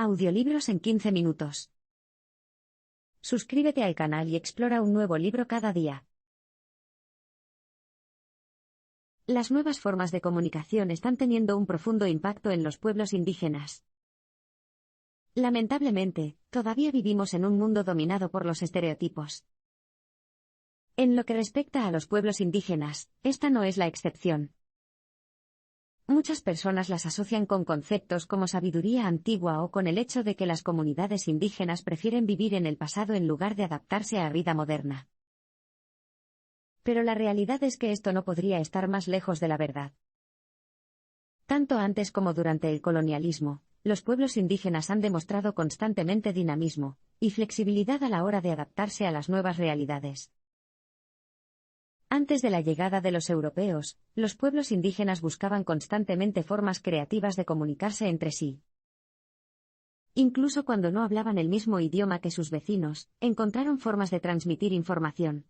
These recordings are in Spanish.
Audiolibros en 15 minutos. Suscríbete al canal y explora un nuevo libro cada día. Las nuevas formas de comunicación están teniendo un profundo impacto en los pueblos indígenas. Lamentablemente, todavía vivimos en un mundo dominado por los estereotipos. En lo que respecta a los pueblos indígenas, esta no es la excepción. Muchas personas las asocian con conceptos como sabiduría antigua o con el hecho de que las comunidades indígenas prefieren vivir en el pasado en lugar de adaptarse a la vida moderna. Pero la realidad es que esto no podría estar más lejos de la verdad. Tanto antes como durante el colonialismo, los pueblos indígenas han demostrado constantemente dinamismo y flexibilidad a la hora de adaptarse a las nuevas realidades. Antes de la llegada de los europeos, los pueblos indígenas buscaban constantemente formas creativas de comunicarse entre sí. Incluso cuando no hablaban el mismo idioma que sus vecinos, encontraron formas de transmitir información.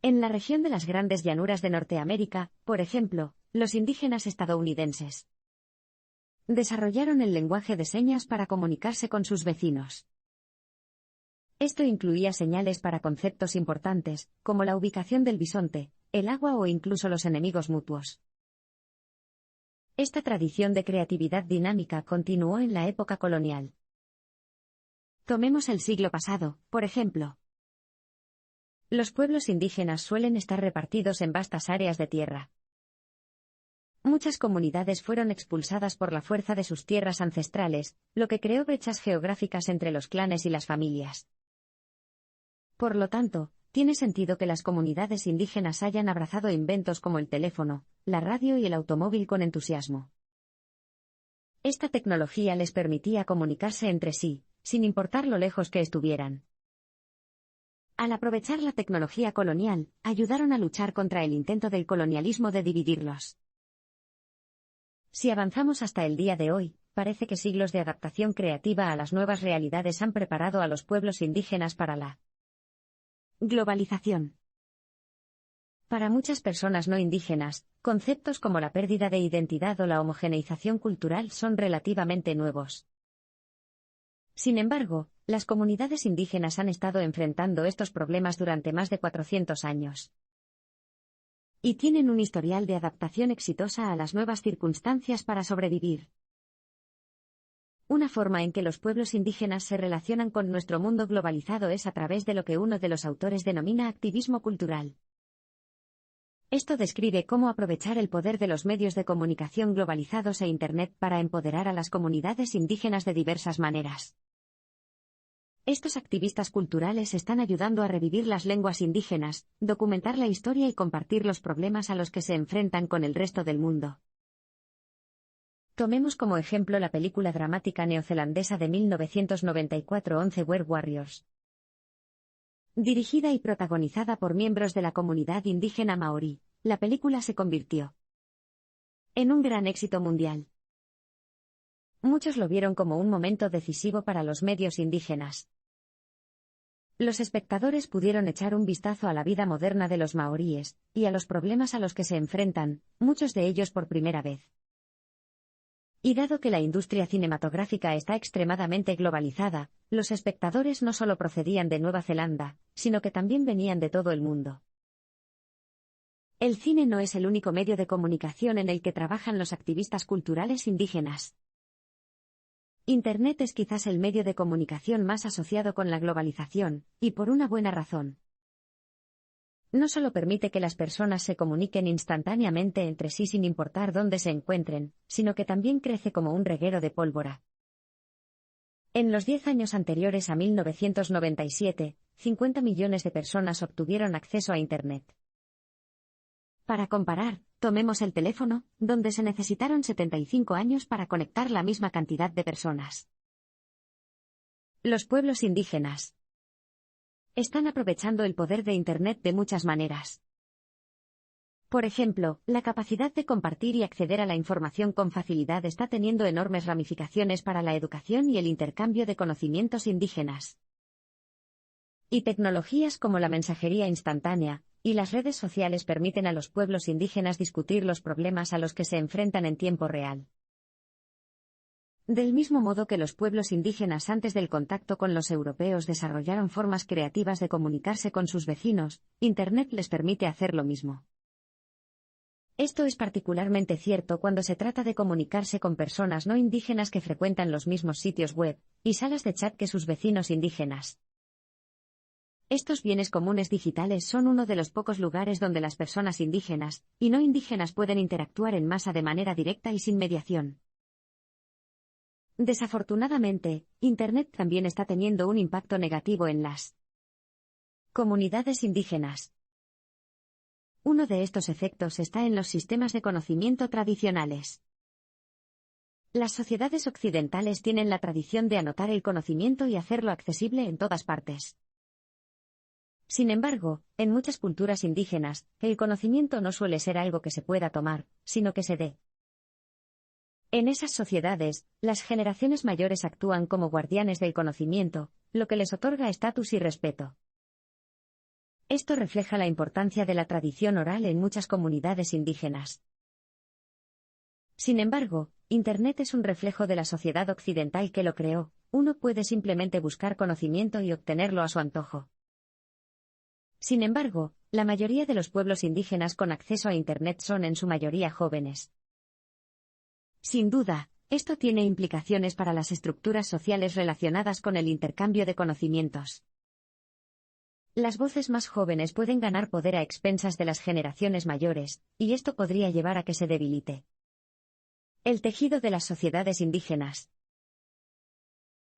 En la región de las Grandes Llanuras de Norteamérica, por ejemplo, los indígenas estadounidenses desarrollaron el lenguaje de señas para comunicarse con sus vecinos. Esto incluía señales para conceptos importantes, como la ubicación del bisonte, el agua o incluso los enemigos mutuos. Esta tradición de creatividad dinámica continuó en la época colonial. Tomemos el siglo pasado, por ejemplo. Los pueblos indígenas suelen estar repartidos en vastas áreas de tierra. Muchas comunidades fueron expulsadas por la fuerza de sus tierras ancestrales, lo que creó brechas geográficas entre los clanes y las familias. Por lo tanto, tiene sentido que las comunidades indígenas hayan abrazado inventos como el teléfono, la radio y el automóvil con entusiasmo. Esta tecnología les permitía comunicarse entre sí, sin importar lo lejos que estuvieran. Al aprovechar la tecnología colonial, ayudaron a luchar contra el intento del colonialismo de dividirlos. Si avanzamos hasta el día de hoy, parece que siglos de adaptación creativa a las nuevas realidades han preparado a los pueblos indígenas para la globalización. Para muchas personas no indígenas, conceptos como la pérdida de identidad o la homogeneización cultural son relativamente nuevos. Sin embargo, las comunidades indígenas han estado enfrentando estos problemas durante más de 400 años. Y tienen un historial de adaptación exitosa a las nuevas circunstancias para sobrevivir. Una forma en que los pueblos indígenas se relacionan con nuestro mundo globalizado es a través de lo que uno de los autores denomina activismo cultural. Esto describe cómo aprovechar el poder de los medios de comunicación globalizados e Internet para empoderar a las comunidades indígenas de diversas maneras. Estos activistas culturales están ayudando a revivir las lenguas indígenas, documentar la historia y compartir los problemas a los que se enfrentan con el resto del mundo. Tomemos como ejemplo la película dramática neozelandesa de 1994 Once Were Warriors. Dirigida y protagonizada por miembros de la comunidad indígena maorí, la película se convirtió en un gran éxito mundial. Muchos lo vieron como un momento decisivo para los medios indígenas. Los espectadores pudieron echar un vistazo a la vida moderna de los maoríes, y a los problemas a los que se enfrentan, muchos de ellos por primera vez. Y dado que la industria cinematográfica está extremadamente globalizada, los espectadores no solo procedían de Nueva Zelanda, sino que también venían de todo el mundo. El cine no es el único medio de comunicación en el que trabajan los activistas culturales indígenas. Internet es quizás el medio de comunicación más asociado con la globalización, y por una buena razón. No solo permite que las personas se comuniquen instantáneamente entre sí sin importar dónde se encuentren, sino que también crece como un reguero de pólvora. En los 10 años anteriores a 1997, 50 millones de personas obtuvieron acceso a Internet. Para comparar, tomemos el teléfono, donde se necesitaron 75 años para conectar la misma cantidad de personas. Los pueblos indígenas están aprovechando el poder de Internet de muchas maneras. Por ejemplo, la capacidad de compartir y acceder a la información con facilidad está teniendo enormes ramificaciones para la educación y el intercambio de conocimientos indígenas. Y tecnologías como la mensajería instantánea y las redes sociales permiten a los pueblos indígenas discutir los problemas a los que se enfrentan en tiempo real. Del mismo modo que los pueblos indígenas antes del contacto con los europeos desarrollaron formas creativas de comunicarse con sus vecinos, Internet les permite hacer lo mismo. Esto es particularmente cierto cuando se trata de comunicarse con personas no indígenas que frecuentan los mismos sitios web y salas de chat que sus vecinos indígenas. Estos bienes comunes digitales son uno de los pocos lugares donde las personas indígenas y no indígenas pueden interactuar en masa de manera directa y sin mediación. Desafortunadamente, Internet también está teniendo un impacto negativo en las comunidades indígenas. Uno de estos efectos está en los sistemas de conocimiento tradicionales. Las sociedades occidentales tienen la tradición de anotar el conocimiento y hacerlo accesible en todas partes. Sin embargo, en muchas culturas indígenas, el conocimiento no suele ser algo que se pueda tomar, sino que se dé. En esas sociedades, las generaciones mayores actúan como guardianes del conocimiento, lo que les otorga estatus y respeto. Esto refleja la importancia de la tradición oral en muchas comunidades indígenas. Sin embargo, Internet es un reflejo de la sociedad occidental que lo creó. Uno puede simplemente buscar conocimiento y obtenerlo a su antojo. Sin embargo, la mayoría de los pueblos indígenas con acceso a Internet son en su mayoría jóvenes. Sin duda, esto tiene implicaciones para las estructuras sociales relacionadas con el intercambio de conocimientos. Las voces más jóvenes pueden ganar poder a expensas de las generaciones mayores, y esto podría llevar a que se debilite el tejido de las sociedades indígenas.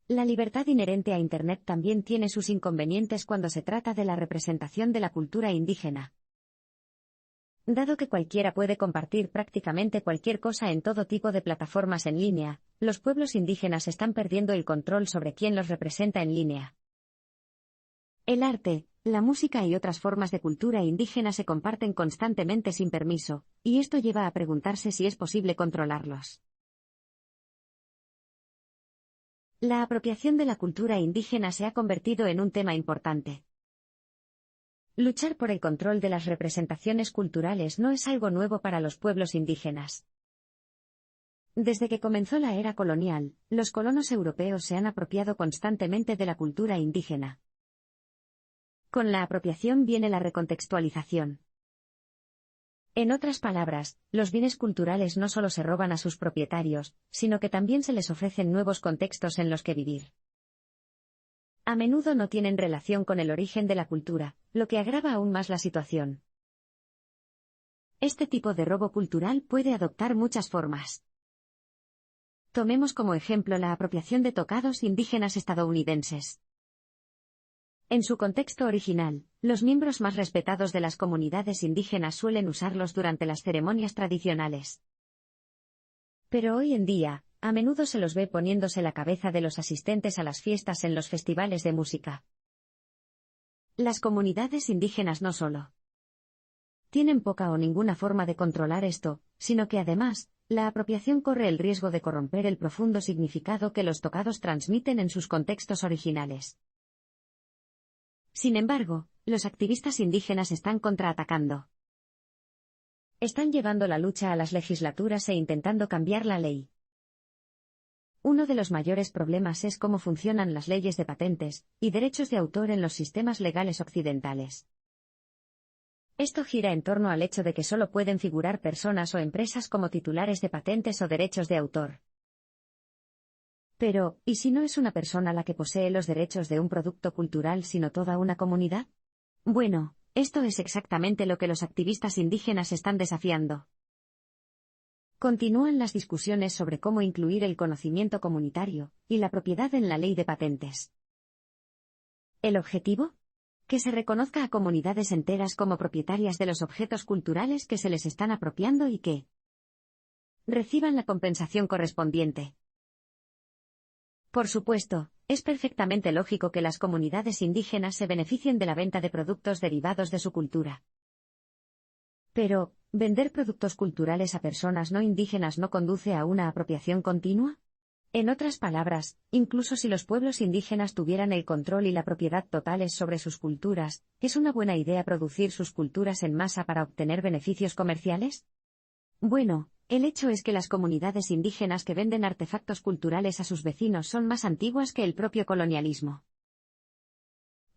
La libertad inherente a Internet también tiene sus inconvenientes cuando se trata de la representación de la cultura indígena. Dado que cualquiera puede compartir prácticamente cualquier cosa en todo tipo de plataformas en línea, los pueblos indígenas están perdiendo el control sobre quién los representa en línea. El arte, la música y otras formas de cultura indígena se comparten constantemente sin permiso, y esto lleva a preguntarse si es posible controlarlos. La apropiación de la cultura indígena se ha convertido en un tema importante. Luchar por el control de las representaciones culturales no es algo nuevo para los pueblos indígenas. Desde que comenzó la era colonial, los colonos europeos se han apropiado constantemente de la cultura indígena. Con la apropiación viene la recontextualización. En otras palabras, los bienes culturales no solo se roban a sus propietarios, sino que también se les ofrecen nuevos contextos en los que vivir. A menudo no tienen relación con el origen de la cultura, lo que agrava aún más la situación. Este tipo de robo cultural puede adoptar muchas formas. Tomemos como ejemplo la apropiación de tocados indígenas estadounidenses. En su contexto original, los miembros más respetados de las comunidades indígenas suelen usarlos durante las ceremonias tradicionales. Pero hoy en día, a menudo se los ve poniéndose la cabeza de los asistentes a las fiestas en los festivales de música. Las comunidades indígenas no solo tienen poca o ninguna forma de controlar esto, sino que además, la apropiación corre el riesgo de corromper el profundo significado que los tocados transmiten en sus contextos originales. Sin embargo, los activistas indígenas están contraatacando. Están llevando la lucha a las legislaturas e intentando cambiar la ley. Uno de los mayores problemas es cómo funcionan las leyes de patentes y derechos de autor en los sistemas legales occidentales. Esto gira en torno al hecho de que solo pueden figurar personas o empresas como titulares de patentes o derechos de autor. Pero, ¿y si no es una persona la que posee los derechos de un producto cultural sino toda una comunidad? Bueno, esto es exactamente lo que los activistas indígenas están desafiando. Continúan las discusiones sobre cómo incluir el conocimiento comunitario y la propiedad en la ley de patentes. ¿El objetivo? Que se reconozca a comunidades enteras como propietarias de los objetos culturales que se les están apropiando y que reciban la compensación correspondiente. Por supuesto, es perfectamente lógico que las comunidades indígenas se beneficien de la venta de productos derivados de su cultura. Pero, ¿vender productos culturales a personas no indígenas no conduce a una apropiación continua? En otras palabras, incluso si los pueblos indígenas tuvieran el control y la propiedad totales sobre sus culturas, ¿es una buena idea producir sus culturas en masa para obtener beneficios comerciales? Bueno, el hecho es que las comunidades indígenas que venden artefactos culturales a sus vecinos son más antiguas que el propio colonialismo.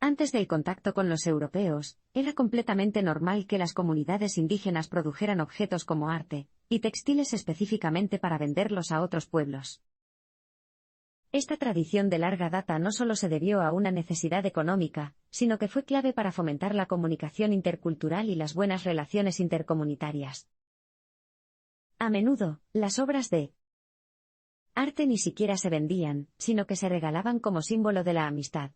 Antes del contacto con los europeos, era completamente normal que las comunidades indígenas produjeran objetos como arte y textiles específicamente para venderlos a otros pueblos. Esta tradición de larga data no solo se debió a una necesidad económica, sino que fue clave para fomentar la comunicación intercultural y las buenas relaciones intercomunitarias. A menudo, las obras de arte ni siquiera se vendían, sino que se regalaban como símbolo de la amistad.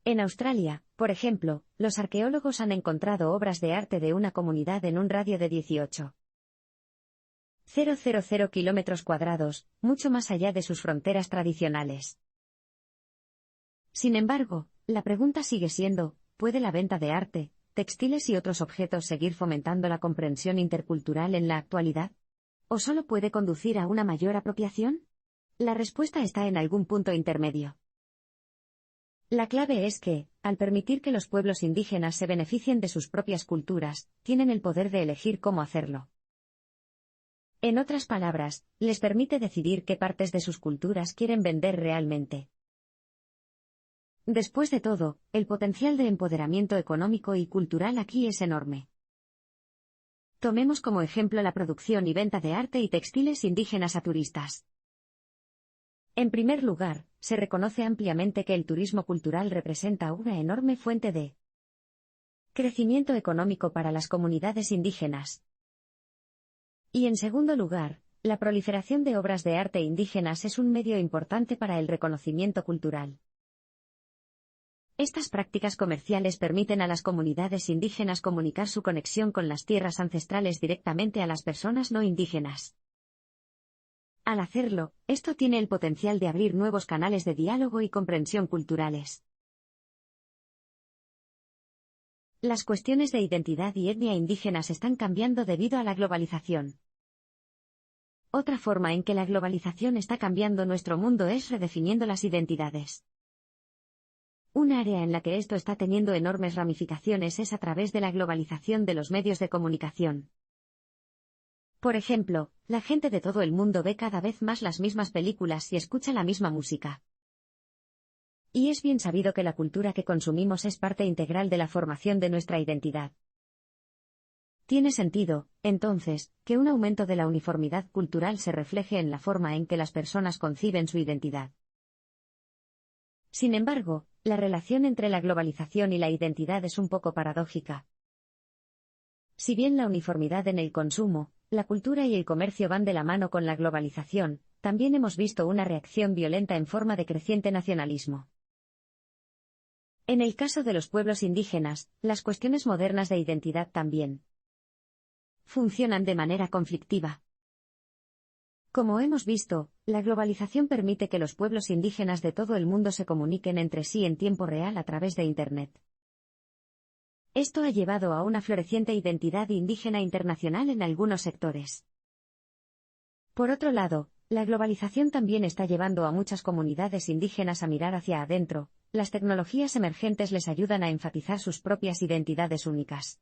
En Australia, por ejemplo, los arqueólogos han encontrado obras de arte de una comunidad en un radio de 18,000 kilómetros cuadrados, mucho más allá de sus fronteras tradicionales. Sin embargo, la pregunta sigue siendo, ¿puede la venta de arte, textiles y otros objetos seguir fomentando la comprensión intercultural en la actualidad? ¿O solo puede conducir a una mayor apropiación? La respuesta está en algún punto intermedio. La clave es que, al permitir que los pueblos indígenas se beneficien de sus propias culturas, tienen el poder de elegir cómo hacerlo. En otras palabras, les permite decidir qué partes de sus culturas quieren vender realmente. Después de todo, el potencial de empoderamiento económico y cultural aquí es enorme. Tomemos como ejemplo la producción y venta de arte y textiles indígenas a turistas. En primer lugar, se reconoce ampliamente que el turismo cultural representa una enorme fuente de crecimiento económico para las comunidades indígenas. Y en segundo lugar, la proliferación de obras de arte indígenas es un medio importante para el reconocimiento cultural. Estas prácticas comerciales permiten a las comunidades indígenas comunicar su conexión con las tierras ancestrales directamente a las personas no indígenas. Al hacerlo, esto tiene el potencial de abrir nuevos canales de diálogo y comprensión culturales. Las cuestiones de identidad y etnia indígenas están cambiando debido a la globalización. Otra forma en que la globalización está cambiando nuestro mundo es redefiniendo las identidades. Un área en la que esto está teniendo enormes ramificaciones es a través de la globalización de los medios de comunicación. Por ejemplo, la gente de todo el mundo ve cada vez más las mismas películas y escucha la misma música. Y es bien sabido que la cultura que consumimos es parte integral de la formación de nuestra identidad. Tiene sentido, entonces, que un aumento de la uniformidad cultural se refleje en la forma en que las personas conciben su identidad. Sin embargo, la relación entre la globalización y la identidad es un poco paradójica. Si bien la uniformidad en el consumo, la cultura y el comercio van de la mano con la globalización, también hemos visto una reacción violenta en forma de creciente nacionalismo. En el caso de los pueblos indígenas, las cuestiones modernas de identidad también funcionan de manera conflictiva. Como hemos visto, la globalización permite que los pueblos indígenas de todo el mundo se comuniquen entre sí en tiempo real a través de Internet. Esto ha llevado a una floreciente identidad indígena internacional en algunos sectores. Por otro lado, la globalización también está llevando a muchas comunidades indígenas a mirar hacia adentro. Las tecnologías emergentes les ayudan a enfatizar sus propias identidades únicas.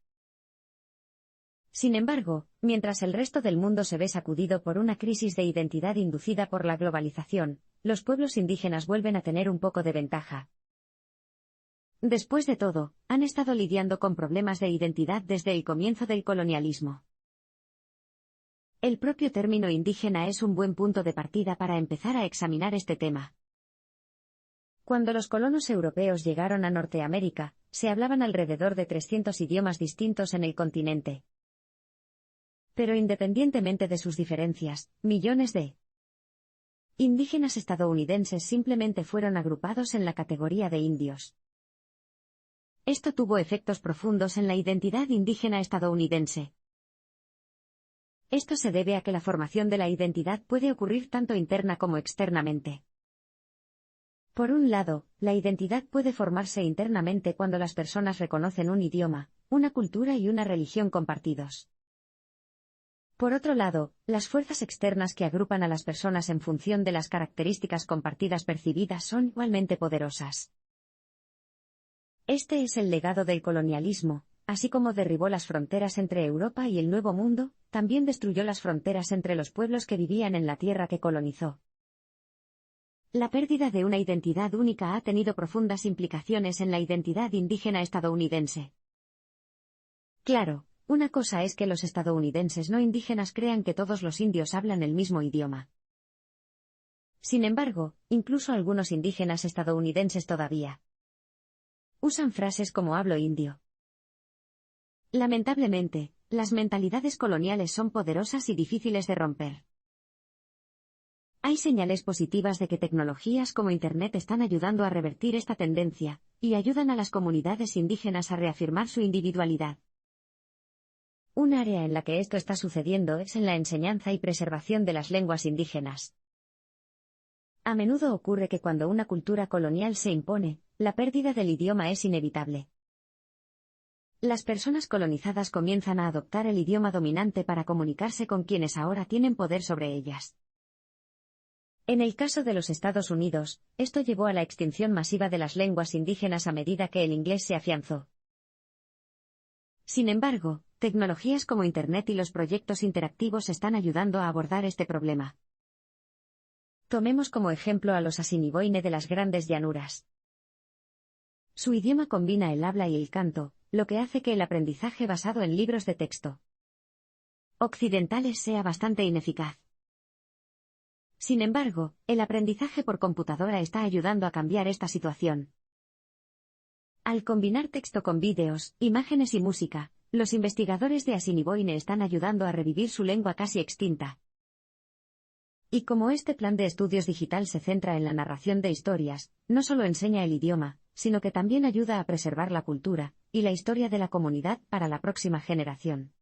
Sin embargo, mientras el resto del mundo se ve sacudido por una crisis de identidad inducida por la globalización, los pueblos indígenas vuelven a tener un poco de ventaja. Después de todo, han estado lidiando con problemas de identidad desde el comienzo del colonialismo. El propio término indígena es un buen punto de partida para empezar a examinar este tema. Cuando los colonos europeos llegaron a Norteamérica, se hablaban alrededor de 300 idiomas distintos en el continente. Pero independientemente de sus diferencias, millones de indígenas estadounidenses simplemente fueron agrupados en la categoría de indios. Esto tuvo efectos profundos en la identidad indígena estadounidense. Esto se debe a que la formación de la identidad puede ocurrir tanto interna como externamente. Por un lado, la identidad puede formarse internamente cuando las personas reconocen un idioma, una cultura y una religión compartidos. Por otro lado, las fuerzas externas que agrupan a las personas en función de las características compartidas percibidas son igualmente poderosas. Este es el legado del colonialismo, así como derribó las fronteras entre Europa y el Nuevo Mundo, también destruyó las fronteras entre los pueblos que vivían en la tierra que colonizó. La pérdida de una identidad única ha tenido profundas implicaciones en la identidad indígena estadounidense. Claro, una cosa es que los estadounidenses no indígenas crean que todos los indios hablan el mismo idioma. Sin embargo, incluso algunos indígenas estadounidenses todavía usan frases como hablo indio. Lamentablemente, las mentalidades coloniales son poderosas y difíciles de romper. Hay señales positivas de que tecnologías como Internet están ayudando a revertir esta tendencia, y ayudan a las comunidades indígenas a reafirmar su individualidad. Un área en la que esto está sucediendo es en la enseñanza y preservación de las lenguas indígenas. A menudo ocurre que cuando una cultura colonial se impone, la pérdida del idioma es inevitable. Las personas colonizadas comienzan a adoptar el idioma dominante para comunicarse con quienes ahora tienen poder sobre ellas. En el caso de los Estados Unidos, esto llevó a la extinción masiva de las lenguas indígenas a medida que el inglés se afianzó. Sin embargo, tecnologías como Internet y los proyectos interactivos están ayudando a abordar este problema. Tomemos como ejemplo a los Assiniboine de las Grandes Llanuras. Su idioma combina el habla y el canto, lo que hace que el aprendizaje basado en libros de texto occidentales sea bastante ineficaz. Sin embargo, el aprendizaje por computadora está ayudando a cambiar esta situación. Al combinar texto con vídeos, imágenes y música, los investigadores de Assiniboine están ayudando a revivir su lengua casi extinta. Y como este plan de estudios digital se centra en la narración de historias, no solo enseña el idioma, sino que también ayuda a preservar la cultura y la historia de la comunidad para la próxima generación.